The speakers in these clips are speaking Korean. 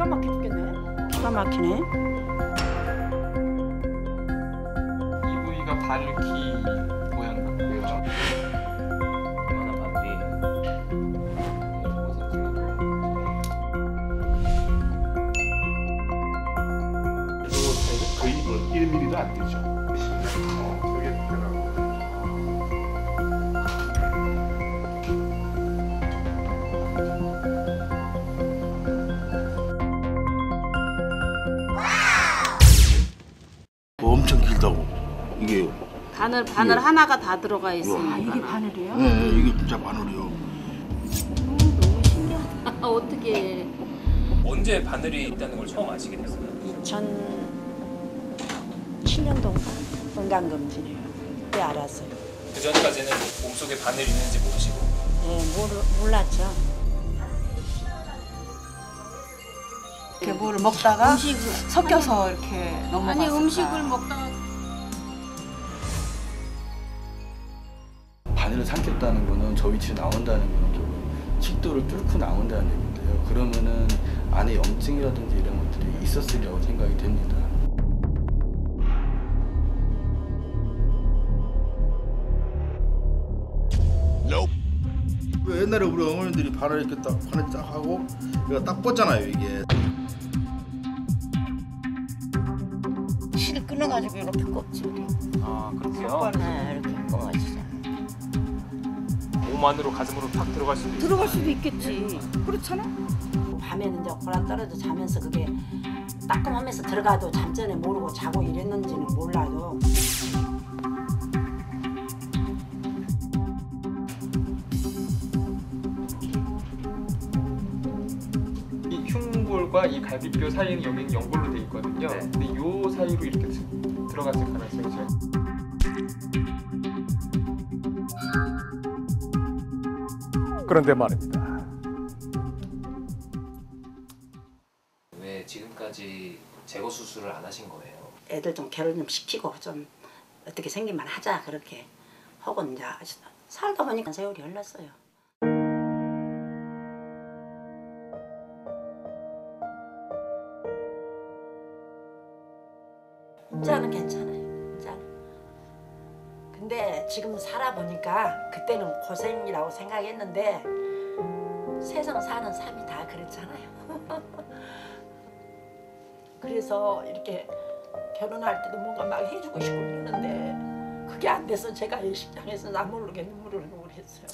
기가 막혀 죽겠네. 기가 막히네. 이 부위가 바늘키 모양 같고요. 이만한 바늘이 거의 뭐 1mm도 안 되죠. 저게 들어가고. 엄청 길다고. 이게 바늘 이게, 하나가 다 들어가 있으니까. 아, 이게 바늘이에요? 네, 이게 진짜 바늘이요. 너무 신기하다. 어떻게? 언제 바늘이 있다는 걸 처음 아시게 됐어요? 2007년도인가 건강검진이에요. 그때 알았어요. 그 전까지는 몸속에 바늘이 있는지 모르시고. 네, 몰랐죠. 이렇게 뭐를 먹다가 음식을 섞여서 이렇게 넘어갔을까. 아니 음식을 먹다가 바늘을 삼켰다는 거는 저 위치로 나온다는 거는 조금 칡도를 뚫고 나온다는 얘기인데요. 그러면은 안에 염증이라든지 이런 것들이 있었으리라고 생각이 됩니다. 왜 옛날에 우리 어머님들이 바늘 이렇게 딱 바늘 딱 하고 이거 딱 뻗잖아요 이게. 실 끊어가지고 이렇게 꼽지 우리. 아 그렇게요? 네, 이렇게 꼽아주잖아. 몸 안으로 가슴으로 팍 들어갈 수도 있어요. 들어갈 수도 있겠지. 그렇잖아. 밤에는 이제 고라 떨어져 자면서 그게 따끔하면서 들어가도 잠전에 모르고 자고 이랬는지는 몰라도. 이 흉골과 이 갈비뼈 사이에는 여기는 연골로 돼 있거든요. 네. 근데 이 사이로 이렇게 들어갔을 가능성이 제일. 그런데 말입니다. 왜 지금까지 제거 수술을 안 하신 거예요? 애들 좀 결혼 좀 시키고 좀 어떻게 생기만 하자 그렇게 하고 이제 살다 보니까 세월이 흘렀어요. 이제는 괜찮아요. 이제는. 근데 지금 살아보니까 그때는 고생이라고 생각했는데 세상 사는 삶이 다 그렇잖아요. 그래서 이렇게 결혼할 때도 뭔가 막 해주고 싶고 이러는데 그게 안 돼서 제가 이 식장에서 나 모르게 눈물을 흘렸어요.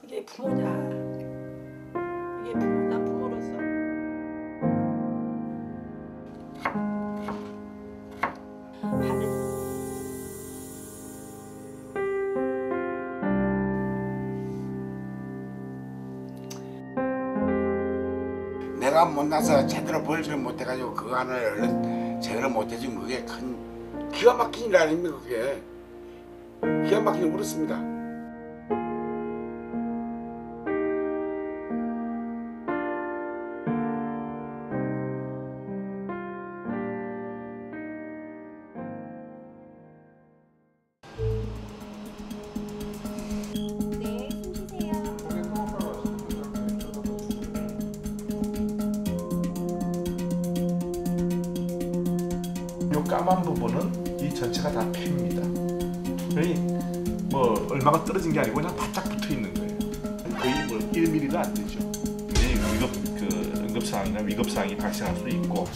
이게 부모냐. 이게 부모나 부모로서. 내가 못나서 제대로 벌지를 못해가지고 그거 하나를 얼른 제대로 못해주면 그게 큰 기가 막힌 일 아닙니까 그게. 기가 막히게 울었습니다. 요 까만 부분은 이 전체가 다 폐입니다. 거의 뭐 얼마가 떨어진 게 아니고 그냥 바짝 붙어 있는 거예요. 거의 뭐 1mm도 안 되죠. 응급사항이나 위급사항이 발생할 수도 있고.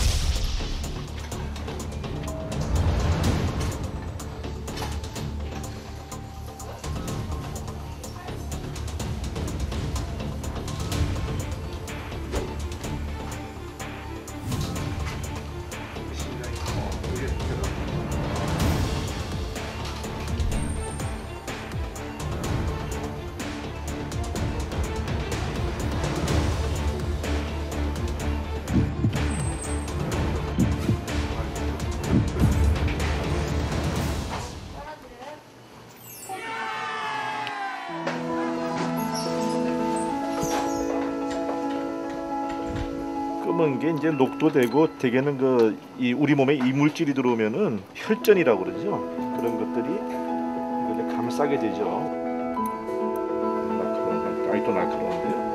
검은 게 이제 녹도되고 대개는 이 우리 몸에 이물질이 들어오면은 혈전이라고 그러죠. 그런 것들이 이걸 감싸게 되죠. 아직도 날카로운데요.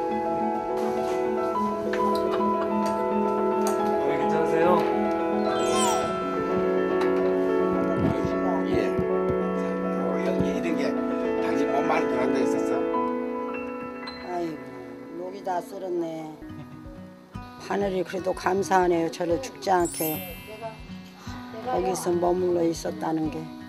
말 들어간다 했었어. 아이고 녹이 다 썰었네. 하늘이 그래도 감사하네요. 저를 죽지 않게 여기서 머물러 있었다는 게.